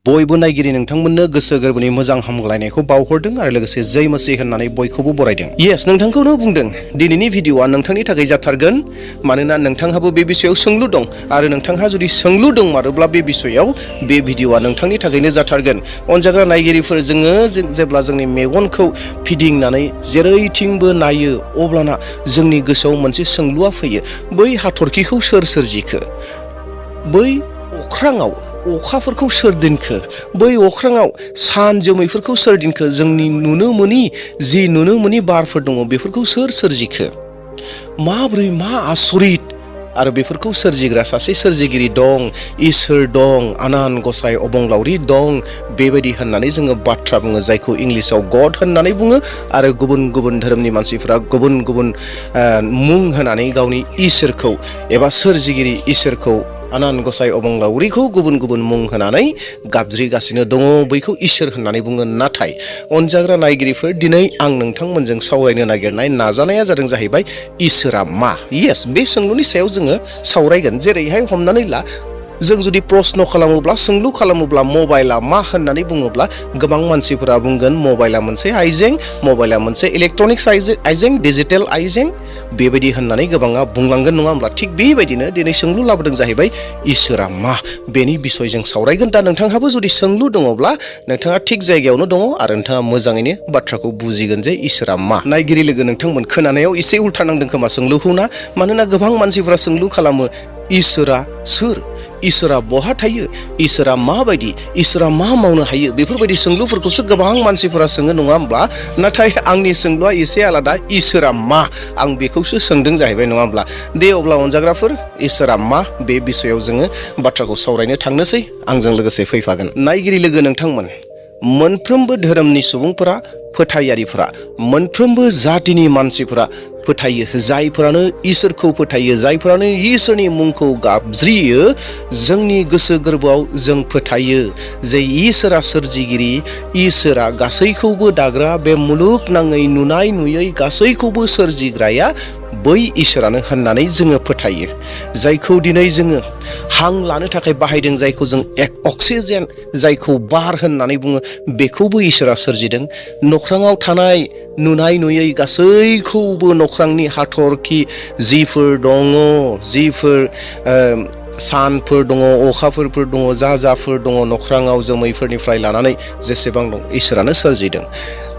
बयबो नायगिरि नोंथांमोननो गोसो गोरबोनि मोजां हामलायनायखौ बावहरदों आरो लोगोसे जै मसीह होननानै बयखौबो बरायदों। येस, नोंथांखौनो बुंदों दिनैनि भिडिअआ नोंथांनि थाखाय जाथारगोन, मानोना नोंथांहाबो बे बिषयाव सोंलु दं आरो नोंथांहा जुदि सोंलु दंमारोब्ला बे बिषयाव बे भिडिअआ नोंथांनि थाखायनो जाथारगोन। अनजाग्रा नायगिरिफोर, जोङो जेब्ला जोंनि मेगनखौ फिदिंनानै जेरैथिंबो नायो अब्लाना जोंनि गोसोआव मोनसे सोंलुआ फैयो, बै हाथरखिखौ सोर सोरजिखो? बै अख्राङाव अखाफोरखौ सोर दोनखो? बै अख्राङाव सान जोमैफोरखौ सोर दोनखो? जोंनि नुनो मोनि बारफोर दङ, बेफोरखौ सोर सोरजिखो? माब्रै, मा आसरित! आरो बेफोरखौ सोरजिग्रा सासे सोरजिगिरि दं, इसोर दं, आनान गसाइ अबंलावरि दं, बेबायदि होननानै जोङो बाथ्रा बुङो, जायखौ इंलिसाव गड होननानै बुङो आरो गुबुन गुबुन धोरोमनि मानसिफोरा गुबुन गुबुन मुं होनानै गावनि इसोरखौ एबा सोरजिगिरि इसोरखौ आनान गसाइ अबंलावरिखौ गुबुन गुबुन मुं होनानै गाबज्रिगासिनो दङ, बैखौ इसोर होननानै बुङो। नाथाय अनजाग्रा नायगिरिफोर, दिनै आं नोंथांमोनजों सावरायनो नागिरनाय नाजानाया जादों जाहैबाय इसोरा मा? येस, बे सोंलुनि सायाव जोङो सावरायगोन। जेरैहाय हमनानै ला, जों जुदि प्रश्न खालामोब्ला, सोंलु खालामोब्ला मबाइला मा होननानै बुङोब्ला गोबां मानसिफोरा बुंगोन मबाइला मोनसे आइजें, मबाइला मोनसे इलेक्ट्रनिक्स आइजें, डिजिटेल आइजें, बेबायदि होननानै गोबाङा बुंलांगोन, नङा होमब्ला? थिग बेबायदिनो दिनै सोंलु लाबोदों जाहैबाय इसोरा मा, बेनि बिसय जों सावरायगोन। दा नोंथांहाबो जुदि सोंलु दङब्ला नोंथाङा थिग जायगायावनो दङ आरो नोंथाङा मोजाङैनो बाथ्राखौ बुजिगोन जे इसोरा मा। नायगिरि लोगो नोंथांमोन, खोनानायाव एसे उल्था नांदों खोमा सोंलुखौ ना? मानोना गोबां मानसिफोरा सोंलु खालामो, इसोरा सोर? इसोरा बहा थायो? इसोरा माबायदि? इसोरा मा मावनो हायो? बेफोरबायदि सोंलुफोरखौसो गोबां मानसिफोरा सोङो, नङा होमब्ला? नाथाय आंनि सोंलुआ एसे आलादा, इसोरा मा, आं बेखौसो सोंदों जाहैबाय, नङा होमब्ला? दे अब्ला अनजाग्राफोर, इसोरा मा, बे बिसयाव जोङो बाथ्राखौ सावरायनो थांनोसै, आंजों लोगोसे फैफागोन। नायगिरि लोगो नोंथांमोन, मोनफ्रोमबो धोरोमनि सुबुंफोरा, फोथायारिफोरा, मोनफ्रोमबो जातिनि मानसिफोरा फोथायो, जायफोरानो इसोरखौ फोथायो, जायफोरानो इसोरनि मुंखौ गाबज्रियो, जोंनि गोसो गोरबोआव जों फोथायो जे इसोरा सोरजिगिरि, इसोरा गासैखौबो दाग्रा, बे मुलुगनाङै नुनाय नुयै गासैखौबो सोरजिग्राया बै इसोरानो होननानै जोङो फोथायो। जायखौ दिनै जोङो हां लानो थाखाय बाहायदों, जायखौ जों अक्सिजेन, जायखौ बार होननानै बुङो, बेखौबो इसोरा सोरजिदों। नख्राङाव थानाय नुनाय नुयै गासैखौबो, नख्रांनि हाथरखि जिफोर दङ, जिफोर सानफोर दङ, अखाफोरफोर दङ, जाफोर दङ, नख्राङाव जोमैफोरनिफ्राय लानानै जेसेबां दं, इसोरानो सोरजिदों।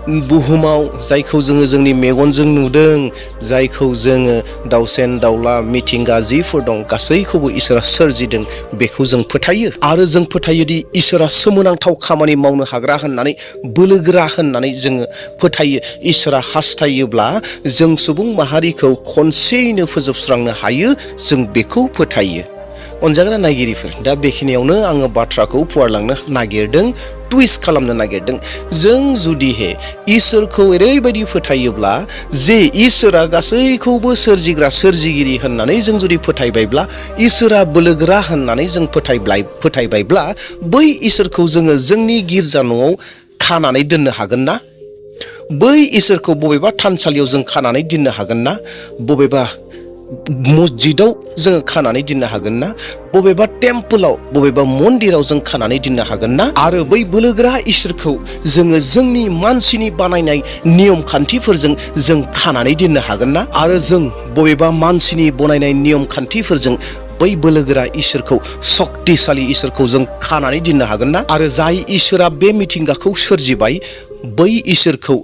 बुहुमाव जायखौ जोङो जोंनि मेगनजों नुदों, जायखौ जोङो दाउसेन दाउला, मिथिंगा जिफोर दं, गासैखौबो इसोरा सोरजिदों, बेखौ जों फोथायो। आरो जों फोथायोदि इसोरा सोमोनांथाव खामानि मावनो हाग्रा होननानै, बोलोगोरा होननानै जोङो फोथायो। इसोरा हास्थायोब्ला जों सुबुं माहारिखौ खनसेयैनो फोजोबस्रांनो हायो, जों बेखौ फोथायो। अनजाग्रा नायगिरिफोर, दा बेखिनियावनो आङो बाथ्राखौ फुवारलांनो नागिरदों, टुइस्ट खालामनो नागिरदों। जों जुदिहे इसोरखौ ओरैबायदि फोथायोब्ला जे इसोरा गासैखौबो सोरजिग्रा, सोरजिगिरि होननानै जों जुदि फोथायबायब्ला, इसोरा बोलोगोरा होननानै जों फोथायबायब्ला, बै इसोरखौ जोङो जोंनि गिर्जा न'आव खानानै दोननो हागोन ना? बै इसोरखौ बबेबा थानसालियाव जों खानानै दोननो हागोन ना? बबेबा मस्जिदाव जोङो खानानै दोननो हागोन ना? बबेबा टेम्पोलाव, बबेबा मन्दिराव जों खानानै दोननो हागोन ना? आरो बै बोलोगोरा इसोरखौ जोङो जोंनि मानसिनि बानायनाय नियम खान्थिफोरजों जों खानानै दोननो हागोन ना? आरो जों बबेबा मानसिनि बनायनाय नियम खान्थिफोरजों बै बोलोगोरा इसोरखौ, सक्तिशालि इसोरखौ जों खानानै दोननो हागोन ना? आरो जाय इसोरा बे मिथिंगाखौ सोरजिबाय, बै इसोरखौ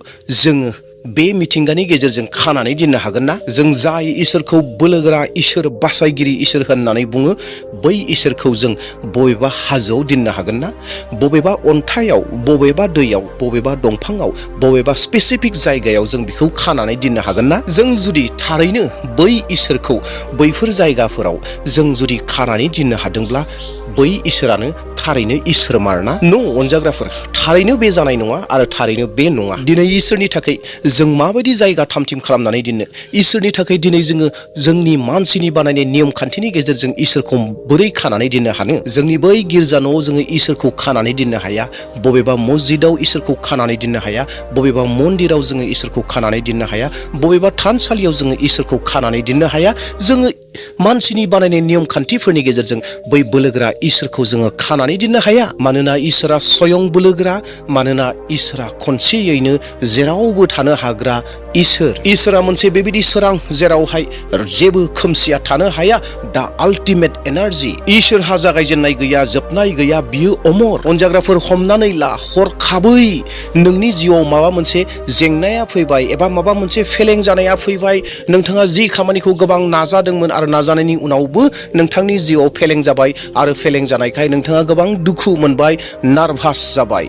जोङो बे मिथिंगानि गेजेरजों खानानै दोननो हागोन ना? जों जाय इसोरखौ बोलोगोरा इसोर, बासायगिरि इसोर होननानै बुङो, बै इसोरखौ जों बबेबा हाजोआव दोननो हागोन ना? बबेबा अन्थाइयाव, बबेबा दैयाव, बबेबा दंफाङाव, बबेबा स्पेसिफिक जायगायाव जों बेखौ खानानै दोननो हागोन ना? जों जुदि थारैनो बै इसोरखौ बैफोर जायगाफोराव जों जुदि खानानै दोननो हादोंब्ला, बै इसोरानो थारैनो इसोर मारना? न' अनजाग्राफोर, थारैनो बे जानाय नङा आरो थारैनो बे नङा। दिनै इसोरनि थाखाय जों माबायदि जायगा थामथिम खालामनानै दोननो? इसोरनि थाखाय दिनै जोङो जोंनि मानसिनि बानायनाय नियम खान्थिनि गेजेरजों इसोरखौ बोरै खानानै दोननो हानो? जोंनि बै गिर्जा न'आव जोङो इसोरखौ खानानै दोननो हाया, बबेबा मस्जिदाव इसोरखौ खानानै दोननो हाया, बबेबा मन्दिराव जोङो इसोरखौ खानानै दोननो हाया, बबेबा थानसालियाव जोङो इसोरखौ खानानै दोननो हाया। जोङो मानसिनि बानायनाय नियम खान्थिफोरनि गेजेरजों बै बोलोगोरा इसोरखौ जोङो खानानै दोननो हाया। मानोना इसोरा स्वयं बोलोगोरा, मानोना इसोरा खनसेयैनो जेरावबो थानो हाग्रा इसोर। इसोरा मोनसे बेबायदि सोरां जेरावहाय जेबो खोमसिया थानो हाया। दा आल्टिमेट एनार्जि। इसोरहा जागायजेननाय गैया, जोबनाय गैया, बियो अमर। अनजाग्राफोर, हमनानै ला हरखाबै नोंनि जिउआव माबा मोनसे जेंनाया फैबाय एबा माबा मोनसे फेलें जानाया फैबाय। नोंथाङा जि खामानिखौ गोबां नाजादोंमोन आरो नाजानायनि उनावबो नोंथांनि जिउआव फेलें जाबाय आरो फेलें जानायखाय नोंथाङा गोबां दुखु मोनबाय, नार्भास जाबाय।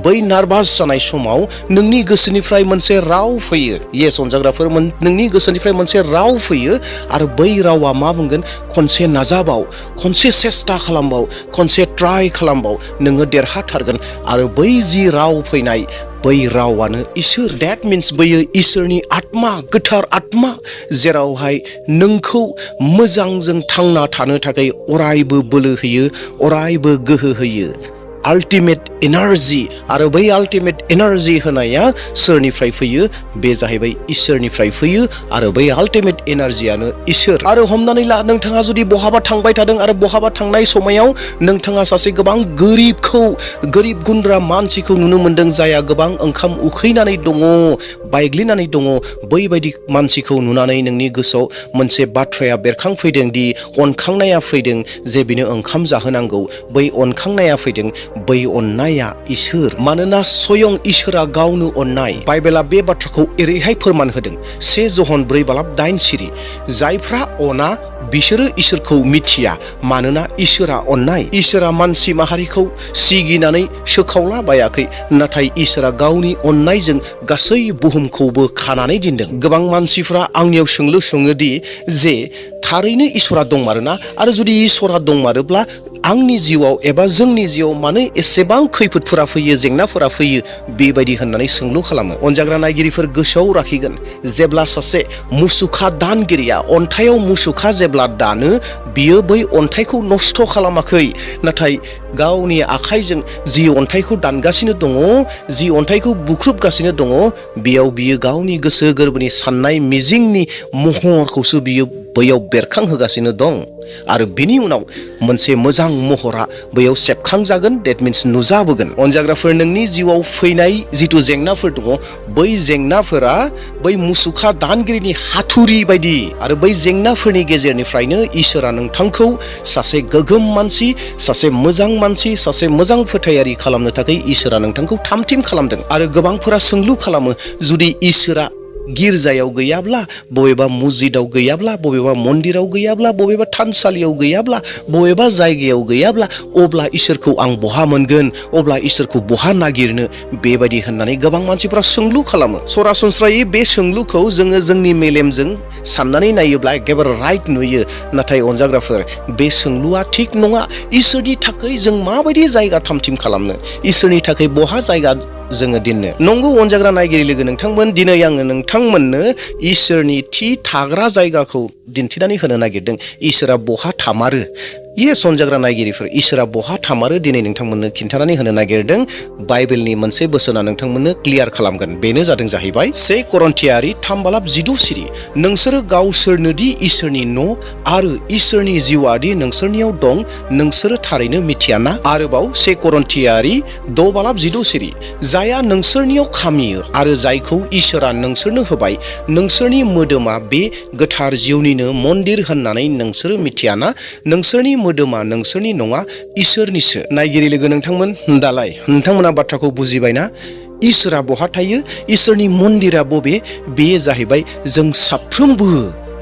बै नार्भास जानाय समाव नोंनि गोसोनिफ्राय मोनसे राव फैयो। येस अनजाग्राफोर, नोंनि गोसोनिफ्राय मोनसे राव फैयो आरो बै रावा मा बुंगोन? खनसे नाजाबाव, खनसे सेस्था खालामबाव, खनसे ट्राइ खालामबाव, नोङो देरहाथारगोन। आरो बै जि राव फैनाय, बै रावानो इसोर। डेट मिन्स बैयो इसोरनि आत्मा, गोथार आत्मा, जेरावहाय नोंखौ मोजांजों थांना थानो थाखाय अरायबो बोलो होयो, अरायबो गोहो होयो। Ultimate energy. आरो बै आल्टिमेट एनार्जि होनाया सोरनिफ्राय फैयो? बे जाहैबाय इसोरनिफ्राय फैयो आरो बै आल्टिमेट एनार्जियानो इसोर। आरो हमनानै ला नोंथाङा जुदि बहाबा थांबाय थादों आरो बहाबा थांनाय समायाव नोंथाङा सासे गोबां गोरिब गुन्द्रा मानसिखौ नुनो मोनदों, जायहा गोबां ओंखाम उखैनानै दङ, बायग्लिनानै दङ। बैबायदि मानसिखौ नुनानै नोंनि गोसोआव मोनसे बाथ्राया बेरखांफैदों दि अनखांनाया फैदों जे बिनो ओंखाम जाहोनांगौ। बै अनखांनाया फैदों, बै अननाया इसोर। मानोना स्वयं इसोरा गावनो अननाय। बाइबेला बे बाथ्राखौ एरैहाय फोरमान होदों, 1 जन 4:8 सिरि, जायफ्रा अना बिसोरो इसोरखौ मिथिया, मानोना इसोरा अननाय। इसोरा मानसि माहारिखौ सिगिनानै सोखावला बायाखै, नाथाय इसोरा गावनि अननायजों गासै बुहुमखौबो खानानै दोनदों। गोबां मानसिफ्रा आंनियाव सोंलु सोङोदि जे थारैनो इसोरा दंमारोना, आरो जुदि इसोरा दंमारोब्ला आंनि जिउआव एबा जोंनि जिउआव मानो एसेबां खैफोदफोरा फैयो, जेंनाफोरा फैयो, बेबायदि होननानै सोंलु खालामो। अनजाग्रा नायगिरिफोर, गोसोआव लाखिगोन, जेब्ला सासे मुसुखा दानगिरिया अन्थाइयाव मुसुखा जेब्ला दानो, बियो बै अन्थाइखौ नस्थ' खालामाखै, नाथाय गावनि आखाइजों जि अन्थाइखौ दानगासिनो दङ, जि अन्थाइखौ बुख्रुबगासिनो दङ, बेयाव बियो गावनि गोसो गोरबोनि साननाय मिजिंनि महरखौसो बियो बैयाव बेरखांहोगासिनो दं। आरो बिनि उनाव मोनसे मोजां महरा बैयाव सेबखांजागोन, डेट मिन्स नुजाबोगोन। अनजाग्राफोर, नोंनि जिउआव फैनाय जिथु जेंनाफोर दङ, बै जेंनाफोरा बै मुसुखा दानगिरिनि हाथुरि बायदि। आरो बै जेंनाफोरनि गेजेरनिफ्रायनो इसोरा नोंथांखौ सासे गोगोम मानसि, सासे मोजां मानसि, सासे मोजां फोथायारि खालामनो थाखाय इसोरा नोंथांखौ थामथिम खालामदों। आरो गोबांफोरा सोंलु खालामो, जुदि इसोरा गिर्जायाव गैयाब्ला, बबेबा मस्जिदाव गैयाब्ला, बबेबा मन्दिराव गैयाब्ला, बबेबा थानसालियाव गैयाब्ला, बबेबा जायगायाव गैयाब्ला, अब्ला इसोरखौ आं बहा मोनगोन, अब्ला इसोरखौ बहा नागिरनो, बेबायदि होननानै गोबां मानसिफ्रा सोंलु खालामो। सरासनस्रायै बे सोंलुखौ जोङो जोंनि मेलेमजों साननानै नायोब्ला एकेबारे राइट नुयो, नाथाय अनजाग्राफोर, बे सोंलुआ थिग नङा। इसोरनि थाखाय जों माबायदि जायगा थामथिम खालामनो, इसोरनि थाखाय बहा जायगा जोङो दोननो? नंगौ अनजाग्रा नायगिरि लोगो नोंथांमोन, दिनै आङो नोंथांमोननो इसोरनि थि थाग्रा जायगाखौ दिन्थिनानै होनो नागिरदों। इसोरा बहा थामारो? येस अनजाग्रा नायगिरिफोर, इसोरा बहा थामारो दिनै नोंथांमोननो खिन्थानानै होनो नागिरदों। बाइबेलनि मोनसे बोसोना नोंथांमोननो क्लियार खालामगोन। बेनो जादों जाहैबाय 1 करन्थियारि 3:16 सिरि, नोंसोरो गावसोरनोदि इसोरनि न' आरो इसोरनि जिउआदि नोंसोरनियाव दं, नोंसोरो थारैनो मिथियाना? आरोबाव 1 करन्थियारि 6:16 सिरि, जायहा नोंसोरनियाव खामियो आरो जायखौ इसोरा नोंसोरनो होबाय, नोंसोरनि मोदोमा बे गोथार जिउनिनो मन्दिर होननानै नोंसोरो मिथियाना? नोंसोरनि मोदोमा नोंसोरनि नङा, इसोरनिसो। नायगिरि लोगो नोंथांमोन, दालाय नोंथांमोना बाथ्राखौ बुजिबायना? इसोरा बहा थायो? इसोरनि मन्दिरा बबे? बे जाहैबाय जों साफ्रोमबो।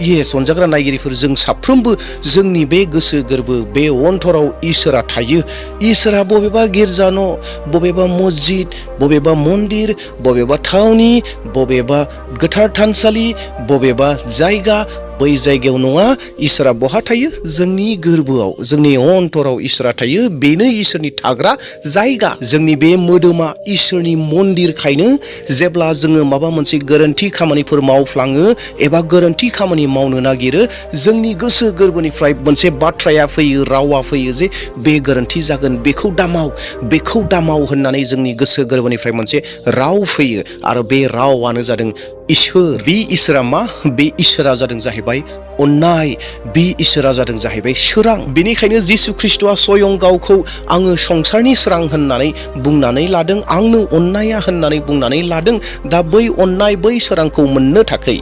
येस अनजाग्रा नायगिरिफोर, जों साफ्रोमबो जोंनि बे गोसो गोरबो, बे अनथराव इसोरा थायो। इसोरा बबेबा गिर्जा न', बबेबा मस्जिद, बबेबा मन्दिर, बबेबा थावनि, बबेबा गोथार थानसालि, बबेबा जायगा, बै जायगायाव नङा। इसोरा बहा थायो? जोंनि गोरबोआव, जोंनि अनथराव इसोरा थायो। बेनो इसोरनि थाग्रा जायगा। जोंनि बे मोदोमा इसोरनि मन्दिरखायनो जेब्ला जोङो माबा मोनसे गोरोन्थि खामानिफोर मावफ्लाङो एबा गोरोन्थि खामानि मावनो नागिरो, जोंनि गोसो गोरबोनिफ्राय मोनसे बाथ्राया फैयो, रावा फैयो जे बे गोरोन्थि जागोन, बेखौ दामाव, बेखौ दामाव होननानै जोंनि गोसो गोरबोनिफ्राय मोनसे राव फैयो। आरो बे रावानो जादों इसोर। बे इसोरा मा? बे इसोरा जादों जाहैबाय अननाय बे इसोरा जादों जाहैबाय सोरां। बेनिखायनो जिसु ख्रिस्ट'आ स्वयं गावखौ आङो संसारनि सोरां होननानै बुंनानै लादों, आंनो अननाया होननानै बुंनानै लादों। दा बै अननाय, बै सोरांखौ मोननो थाखाय,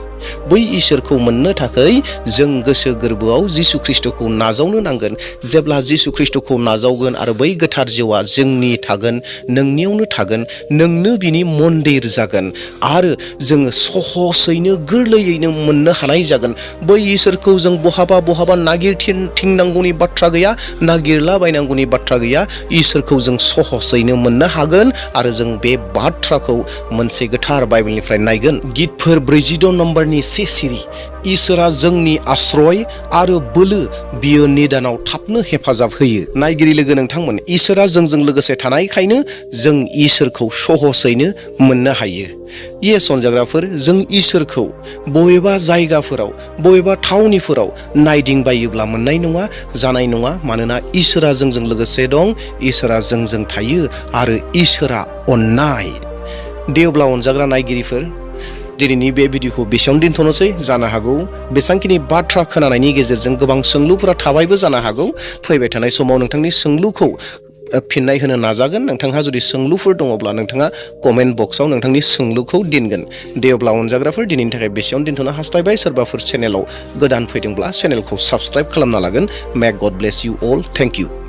बै इसोरखौ मोननो थाखाय जों गोसो गोरबोआव जिसु ख्रिस्ट'खौ नाजावनो नांगोन। जेब्ला जिसु ख्रिस्ट'खौ नाजावगोन आरो बै गोथार जिउआ जोंनि थागोन, नोंनियावनो थागोन, नोंनो बिनि मन्दिर जागोन आरो जोङो सहसैनो गोरलैयैनो मोननो हानाय जागोन। बै इसोरखौ जों बहाबा नागिरथिंनांगौनि बाथ्रा गैया, नागिरलाबायनांगौनि बाथ्रा गैया। इसोरखौ जों सहसैनो मोननो हागोन आरो जों बे बाथ्राखौ मोनसे गोथार बाइबेलनिफ्राय नायगोन। गितफोर 46 नम्बरनि 1 सिरि, इसोरा जोंनि आश्रय आरो बोलो, बियो निदानाव थाबनो हेफाजाब होयो। नायगिरि लोगो नोंथांमोन, इसोरा जोंजों लोगोसे थानायखायनो जों इसोरखौ सहसैनो मोननो हायो। अनजाग्राफोर, जों इसोरखौ बबेबा जायगाफोराव, बबेबा थावनिफोराव नायदिंबायोब्ला मोननाय नङा, जानाय नङा। मानोना इसोरा जोंजों लोगोसे दं, इसोरा जोंजों थायो आरो इसोरा अननाय। दे अब्ला अनजाग्रा नायगिरिफोर, दिनैनि बे भिडिअखौ बेसेयावनो दोनथ'नोसै। जानो हागौ बेसांखिनि बाथ्रा खोनानायनि गेजेरजों गोबां सोंलुफोरा थाबायबो जानो हागौ। फैबाय थानाय समाव नोंथांनि सोंलुखौ फिननाय होनो नाजागोन। नोंथांहा जुदि सोंलुफोर दङब्ला नोंथाङा कमेन्ट बक्सआव नोंथांनि सोंलुखौ दोनगोन। दे अब्ला अनजाग्राफोर, दिनैनि थाखाय बेसेयावनो दोनथ'नो हास्थायबाय। सोरबाफोर चेनेलाव गोदान फैदोंब्ला चेनेलखौ साबस्क्राइब खालामना लागोन। May God bless you all. Thank U.